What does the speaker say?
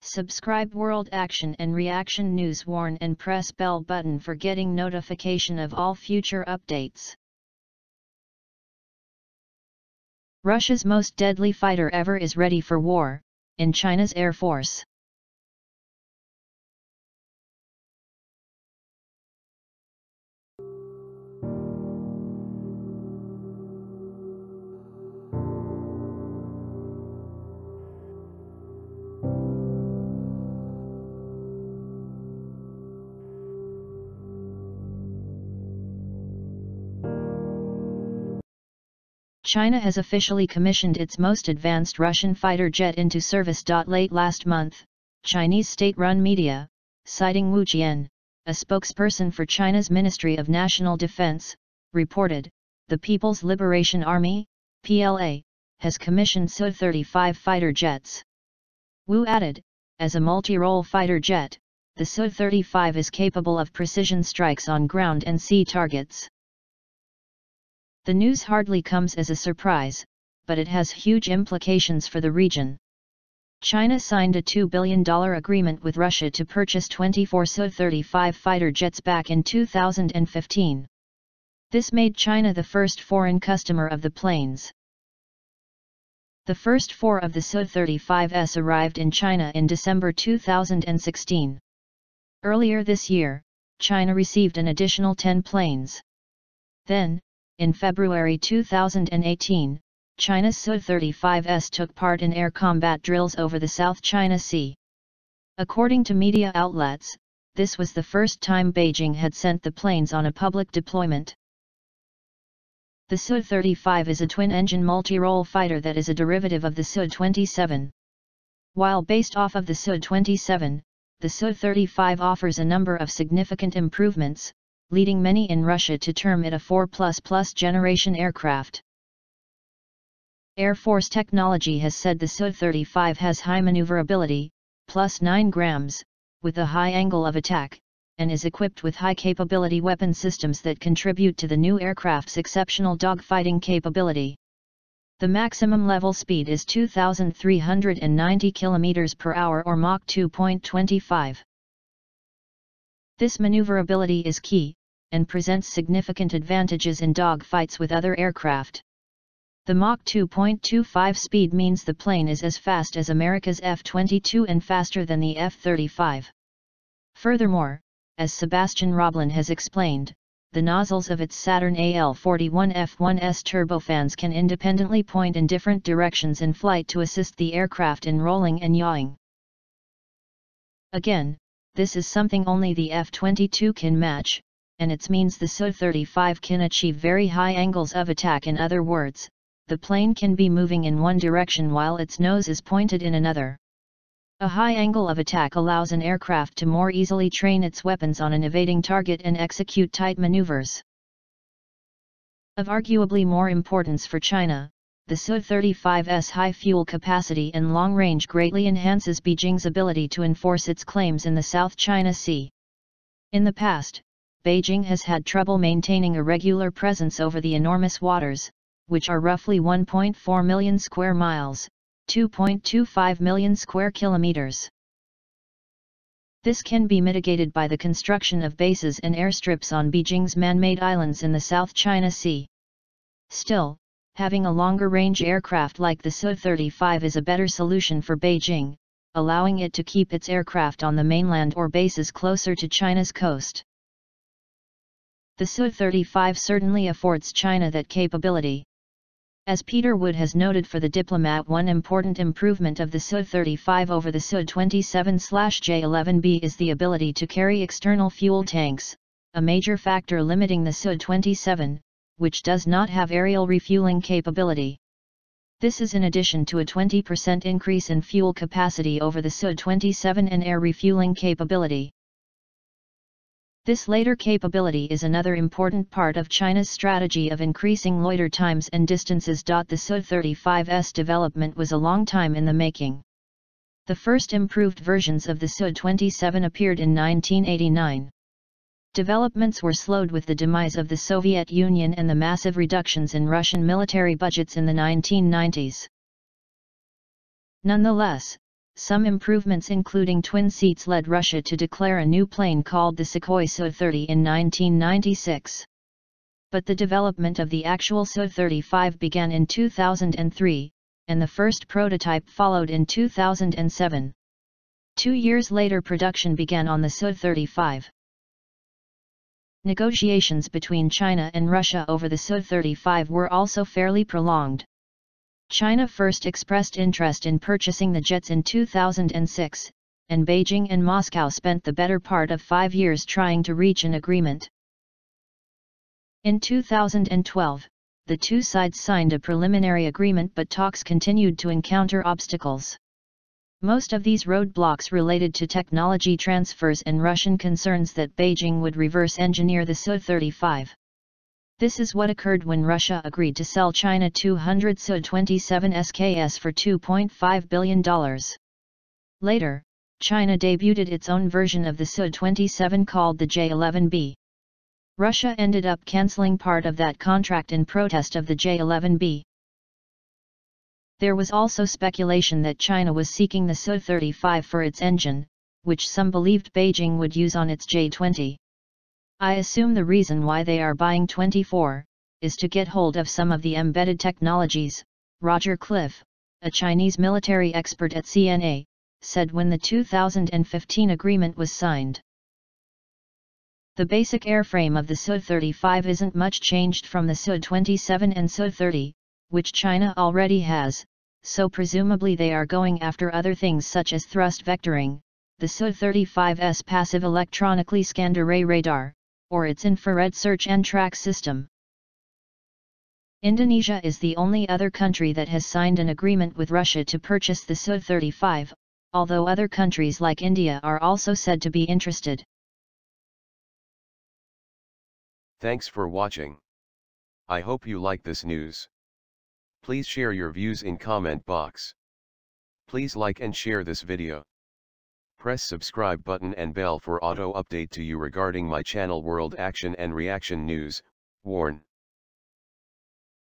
Subscribe World Action and Reaction News, warn and press bell button for getting notification of all future updates. Russia's most deadly fighter ever is ready for war, in China's Air Force. China has officially commissioned its most advanced Russian fighter jet into service.Late last month, Chinese state-run media, citing Wu Qian, a spokesperson for China's Ministry of National Defense, reported, the People's Liberation Army, PLA, has commissioned Su-35 fighter jets. Wu added, as a multi-role fighter jet, the Su-35 is capable of precision strikes on ground and sea targets. The news hardly comes as a surprise, but it has huge implications for the region. China signed a $2 billion agreement with Russia to purchase 24 Su-35 fighter jets back in 2015. This made China the first foreign customer of the planes. The first 4 of the Su-35s arrived in China in December 2016. Earlier this year, China received an additional 10 planes. Then, in February 2018, China's Su-35s took part in air combat drills over the South China Sea. According to media outlets, this was the first time Beijing had sent the planes on a public deployment. The Su-35 is a twin-engine multi-role fighter that is a derivative of the Su-27. While based off of the Su-27, the Su-35 offers a number of significant improvements, leading many in Russia to term it a 4++ generation aircraft. Air Force Technology has said the Su-35 has high maneuverability, plus 9 grams, with a high angle of attack, and is equipped with high-capability weapon systems that contribute to the new aircraft's exceptional dogfighting capability. The maximum level speed is 2,390 km per hour or Mach 2.25. This maneuverability is key, and presents significant advantages in dogfights with other aircraft. The Mach 2.25 speed means the plane is as fast as America's F-22 and faster than the F-35. Furthermore, as Sebastian Roblin has explained, the nozzles of its Saturn AL-41 F1's turbofans can independently point in different directions in flight to assist the aircraft in rolling and yawing. Again, this is something only the F-22 can match, and it means the Su-35 can achieve very high angles of attack. In other words, the plane can be moving in one direction while its nose is pointed in another. A high angle of attack allows an aircraft to more easily train its weapons on an evading target and execute tight maneuvers. Of arguably more importance for China, the Su-35's high fuel capacity and long range greatly enhances Beijing's ability to enforce its claims in the South China Sea. In the past, Beijing has had trouble maintaining a regular presence over the enormous waters, which are roughly 1.4 million square miles, 2.25 million square kilometers. This can be mitigated by the construction of bases and airstrips on Beijing's man-made islands in the South China Sea. Still, having a longer-range aircraft like the Su-35 is a better solution for Beijing, allowing it to keep its aircraft on the mainland or bases closer to China's coast. The Su-35 certainly affords China that capability. As Peter Wood has noted for The Diplomat, one important improvement of the Su-35 over the Su-27/J-11B is the ability to carry external fuel tanks, a major factor limiting the Su-27, which does not have aerial refueling capability. This is in addition to a 20% increase in fuel capacity over the Su-27 and air refueling capability. This later capability is another important part of China's strategy of increasing loiter times and distances. The Su-35's development was a long time in the making. The first improved versions of the Su-27 appeared in 1989. Developments were slowed with the demise of the Soviet Union and the massive reductions in Russian military budgets in the 1990s. Nonetheless, Some improvements including twin seats led Russia to declare a new plane called the Sukhoi Su-30 in 1996. But the development of the actual Su-35 began in 2003, and the first prototype followed in 2007. 2 years later production began on the Su-35. Negotiations between China and Russia over the Su-35 were also fairly prolonged. China first expressed interest in purchasing the jets in 2006, and Beijing and Moscow spent the better part of 5 years trying to reach an agreement. In 2012, the two sides signed a preliminary agreement, but talks continued to encounter obstacles. Most of these roadblocks related to technology transfers and Russian concerns that Beijing would reverse engineer the Su-35. This is what occurred when Russia agreed to sell China 200 Su-27 SKS for $2.5 billion. Later, China debuted its own version of the Su-27 called the J-11B. Russia ended up cancelling part of that contract in protest of the J-11B. There was also speculation that China was seeking the Su-35 for its engine, which some believed Beijing would use on its J-20. I assume the reason why they are buying 24, is to get hold of some of the embedded technologies, Roger Cliff, a Chinese military expert at CNA, said when the 2015 agreement was signed. The basic airframe of the Su-35 isn't much changed from the Su-27 and Su-30, which China already has, so presumably they are going after other things such as thrust vectoring, the Su-35's passive electronically scanned array radar, or its infrared search and track system. Indonesia is the only other country that has signed an agreement with Russia to purchase the Su-35, although other countries like India are also said to be interested. Thanks for watching. I hope you like this news. Please share your views in comment box. Please like and share this video. Press subscribe button and bell for auto update to you regarding my channel World Action and Reaction News. Warn.